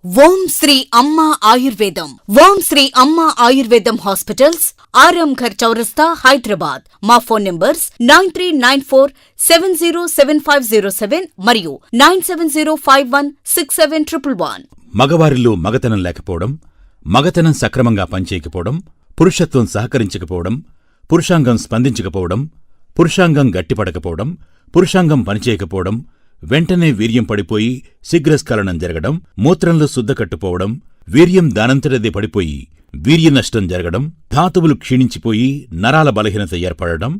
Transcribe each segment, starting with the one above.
ఓం శ్రీ అమ్మ ఆయుర్వేదం. ఓం శ్రీ అమ్మ ఆయుర్వేదం hospitals, RM Ghar చౌరస్తా, హైదరాబాద్. మా ఫోన్ నంబర్స్ 9394707507 మరియు 9705167111. మగవారిలో మగతనం లేకపోవడం, మగతనం సక్రమంగా పనిచేయకపోవడం, పురుషత్వం సహకరించకపోవడం, పురుషాంగం స్పందించకపోవడం, పురుషాంగం గట్టిపడకపోవడం, పురుషాంగం పనిచేయకపోవడం, వెంటనే వీర్యం పడిపోయి శీఘ్రస్ఖలనం జరగడం, మూత్రంలో శుద్ధకట్టుపోవడం, వీర్యం దానంతటదే పడిపోయి వీర్యనష్టం జరగడం, ధాతువులు క్షీణించిపోయి నరాల బలహీనత ఏర్పడడం,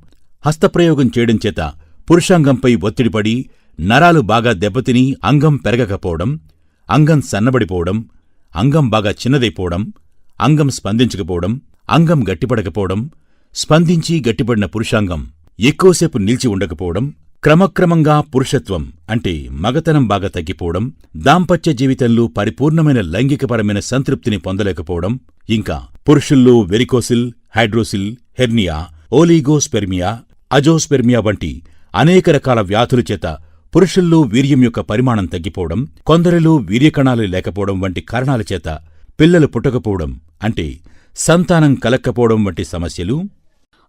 హస్తప్రయోగం చేయడం చేత పురుషాంగంపై ఒత్తిడిపడి నరాలు బాగా దెబ్బతిని అంగం పెరగకపోవడం, అంగం సన్నబడిపోవడం, అంగం బాగా చిన్నదైపోవడం, అంగం స్పందించకపోవడం, అంగం గట్టిపడకపోవడం, స్పందించి గట్టిపడిన పురుషాంగం ఎక్కువసేపు నిలిచి ఉండకపోవడం, క్రమక్రమంగా పురుషత్వం అంటే మగతనం బాగా తగ్గిపోవడం, దాంపత్య జీవితంలో పరిపూర్ణమైన లైంగికపరమైన సంతృప్తిని పొందలేకపోవడం, ఇంకా పురుషుల్లో వెరికోసిల్, హైడ్రోసిల్, హెర్నియా, ఓలిగోస్పెర్మియా, అజోస్పెర్మియా వంటి అనేక రకాల వ్యాధుల చేత పురుషుల్లో వీర్యం యొక్క పరిమాణం తగ్గిపోవడం, కొందరిలో వీర్యకణాలు లేకపోవడం వంటి కారణాల చేత పిల్లలు పుట్టకపోవడం అంటే సంతానం కలక్కపోవడం వంటి సమస్యలు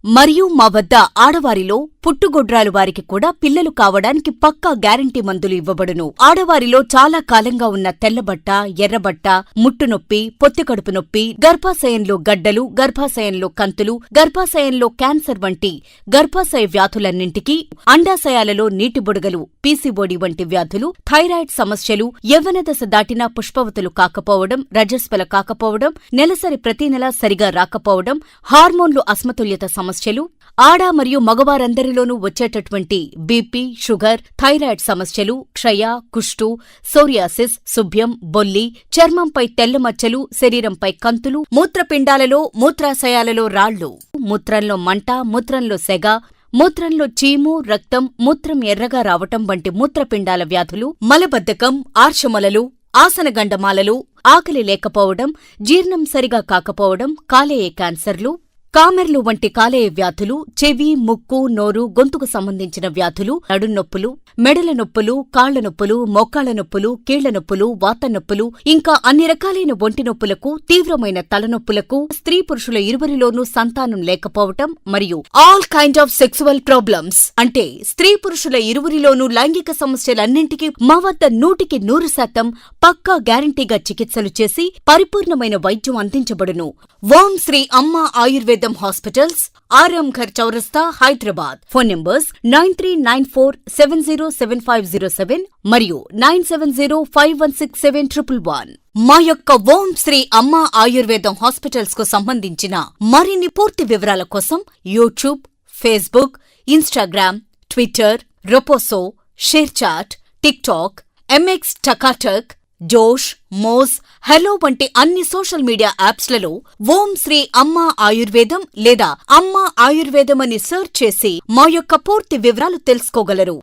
మరియు మా వద్ద ఆడవారిలో పుట్టుగొడ్రాలు వారికి కూడా పిల్లలు కావడానికి పక్కా గ్యారంటీ మందులు ఇవ్వబడును. ఆడవారిలో చాలా కాలంగా ఉన్న తెల్లబట్ట, ఎర్రబట్ట, ముట్టునొప్పి, పొత్తికడుపు నొప్పి, గర్భాశయంలో గడ్డలు, గర్భాశయంలో కంతులు, గర్భాశయంలో క్యాన్సర్ వంటి గర్భాశయ వ్యాధులన్నింటికీ, అండాశయాలలో నీటి బుడగలు, పీసీఓడి వంటి వ్యాధులు, థైరాయిడ్ సమస్యలు, యవ్వన దశ దాటినా పుష్పవతులు కాకపోవడం, రజస్వల కాకపోవడం, నెలసరి ప్రతి నెలా సరిగా రాకపోవడం, హార్మోన్లు అసమతుల్యత సమస్యలు, ఆడ మరియు మగవారందరిలోనూ వచ్చేటటువంటి బీపీ, షుగర్, థైరాయిడ్ సమస్యలు, క్షయ, కుష్టు, సోరియాసిస్, శుభ్యం, బొల్లి, చర్మంపై తెల్లమచ్చలు, శరీరంపై కంతులు, మూత్రపిండాలలో, మూత్రాశయాలలో రాళ్లు, మూత్రంలో మంట, మూత్రంలో సెగ, మూత్రంలో చీము, రక్తం, మూత్రం ఎర్రగా రావటం వంటి మూత్రపిండాల వ్యాధులు, మలబద్ధకం, ఆర్షమలలు, ఆసనగండమాలలు, ఆకలి లేకపోవడం, జీర్ణం సరిగా కాకపోవడం, కాలేయ క్యాన్సర్లు, కామెర్లు వంటి కాలేయ వ్యాధులు, చెవి, ముక్కు, నోరు, గొంతుకు సంబంధించిన వ్యాధులు, నడున్నొప్పులు, మెడల నొప్పులు, కాళ్ల నొప్పులు, మోకాళ్ల నొప్పులు, కీళ్ల నొప్పులు, వాతనొప్పులు, ఇంకా అన్ని రకాలైన ఒంటి నొప్పులకు, తీవ్రమైన తలనొప్పులకు, స్త్రీ పురుషుల ఇరువురిలోనూ సంతానం లేకపోవటం మరియు all kind of sexual problems అంటే స్త్రీ పురుషుల ఇరువురిలోనూ లైంగిక సమస్యలన్నింటికీ మా వద్ద 100% పక్కా గ్యారంటీగా చికిత్సలు చేసి పరిపూర్ణమైన వైద్యం అందించబడును. ఓం శ్రీ అమ్మ ఆయుర్వేదం హాస్పిటల్స్, ఆర్ఎం ఘర్ చౌరస్తా, హైదరాబాద్. ఫోన్ నంబర్స్ 9394707507 మరియు 9705167111. మా యొక్క ఓం శ్రీ అమ్మ ఆయుర్వేదం హాస్పిటల్స్ కు సంబంధించిన మరిన్ని పూర్తి వివరాల కోసం YouTube, Facebook, Instagram, Twitter, Roposo, ShareChat, TikTok, MX Takatak, Josh, Moj, Hello వంటి అన్ని సోషల్ మీడియా యాప్స్లలో ఓం శ్రీ అమ్మ ఆయుర్వేదం లేదా అమ్మ ఆయుర్వేదం అని సెర్చ్ చేసి మా యొక్క పూర్తి వివరాలు తెలుసుకోగలరు.